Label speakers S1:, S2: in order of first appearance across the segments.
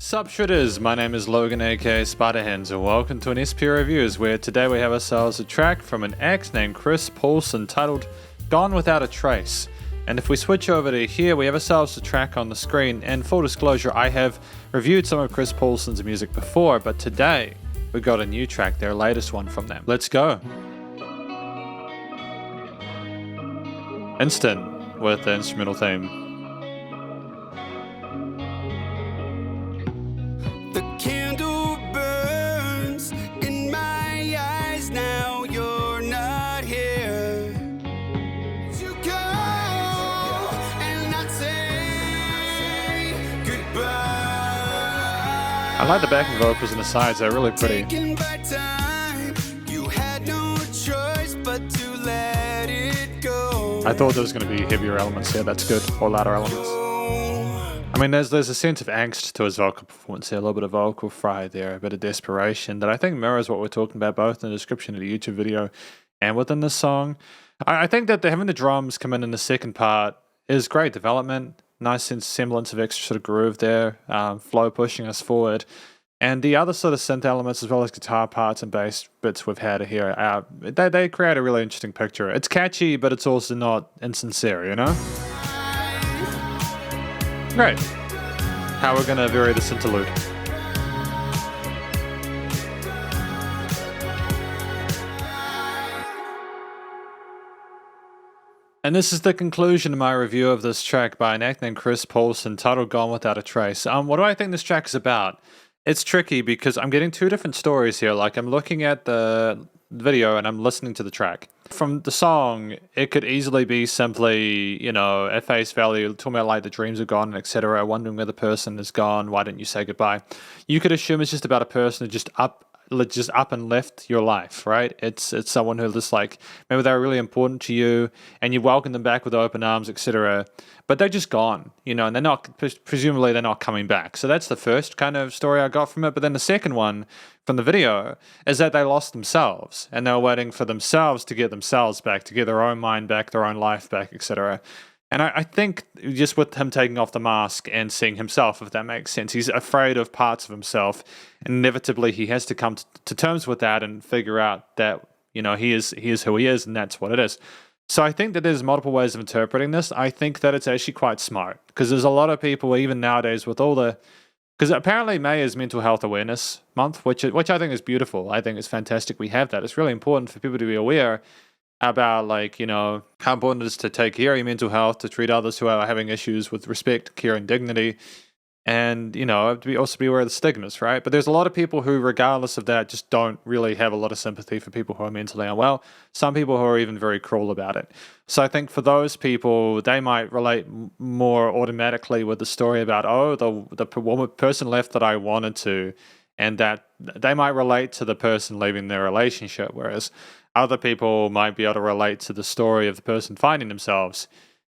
S1: Sup shredders, my name is Logan aka Spiderhands and welcome to an SP Reviews where today we have ourselves a track from an act named Chris Poulson titled Gone Without a Trace. And if we switch over to here, we have ourselves a track on the screen, and full disclosure, I have reviewed some of Chris Poulson's music before, but today we got a new track, their latest one from them. Let's go. Instant with the instrumental theme.
S2: The candle burns in my eyes now, you're not here to go and not say goodbye.
S1: I like the backing vocals and the sides, they're really pretty.
S2: Taken by time, you had no choice but to let it go.
S1: I thought there was going to be heavier elements here, that's good, or louder elements. I mean, there's a sense of angst to his vocal performance here, a little bit of vocal fry there, a bit of desperation that I think mirrors what we're talking about both in the description of the YouTube video and within the song. I think that having the drums come in the second part is great development, nice semblance of extra sort of groove there, flow pushing us forward. And the other sort of synth elements as well as guitar parts and bass bits we've had here, they create a really interesting picture. It's catchy, but it's also not insincere, you know? Great. How we're going to vary this interlude. And this is the conclusion of my review of this track by an act named Chris Poulson titled Gone Without a Trace. What do I think this track is about? It's tricky because I'm getting two different stories here. Like, I'm looking at the video and I'm listening to the track. From the song, it could easily be simply, you know, at face value, talking about like the dreams are gone, etc., wondering where the person is gone, why didn't you say goodbye? You could assume it's just about a person who just up and left your life, right? It's someone who just like, maybe they were really important to you and you welcome them back with open arms, etc., but they're just gone, you know, and they're not, presumably they're not coming back. So that's the first kind of story I got from it. But then the second one from the video is that they lost themselves and they were waiting for themselves to get themselves back, to get their own mind back, their own life back, etc. And I think just with him taking off the mask and seeing himself, if that makes sense, he's afraid of parts of himself. And inevitably, he has to come to terms with that and figure out that, you know, he is who he is, and that's what it is. So I think that there's multiple ways of interpreting this. I think that it's actually quite smart because there's a lot of people, even nowadays, with all the... Because apparently May is Mental Health Awareness Month, which I think is beautiful. I think it's fantastic we have that. It's really important for people to be aware about, like, you know, how important it is to take care of your mental health, to treat others who are having issues with respect, care, and dignity. And, you know, to also be aware of the stigmas, right? But there's a lot of people who, regardless of that, just don't really have a lot of sympathy for people who are mentally unwell. Some people who are even very cruel about it. So I think for those people, they might relate more automatically with the story about, oh, the person left that I wanted to, and that they might relate to the person leaving their relationship, whereas other people might be able to relate to the story of the person finding themselves.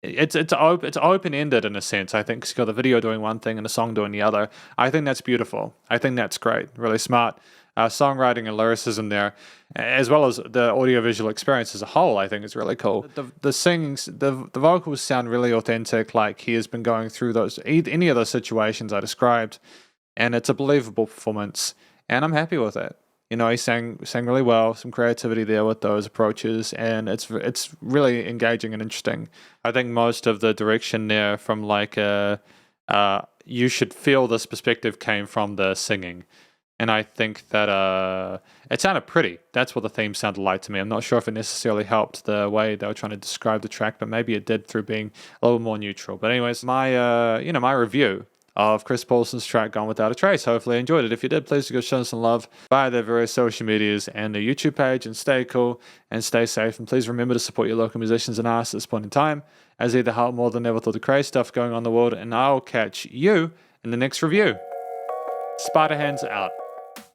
S1: It's open-ended in a sense, I think, because you've got the video doing one thing and the song doing the other. I think that's beautiful. I think that's great. Really smart songwriting and lyricism there, as well as the audiovisual experience as a whole. I think is really cool. The singings, the vocals sound really authentic, like he has been going through any of those situations I described, and it's a believable performance, and I'm happy with it. You know, he sang really well, some creativity there with those approaches, and it's really engaging and interesting. I think most of the direction there from like you should feel this perspective came from the singing. And I think that it sounded pretty. That's what the theme sounded like to me. I'm not sure if it necessarily helped the way they were trying to describe the track, but maybe it did through being a little more neutral. But anyways, my my review of Chris Poulson's track Gone Without a Trace. Hopefully you enjoyed it. If you did, please go show us some love via their various social medias and their YouTube page, and stay cool and stay safe. And please remember to support your local musicians and artists at this point in time, as they help more than ever through the crazy stuff going on in the world. And I'll catch you in the next review. Spiderhands out.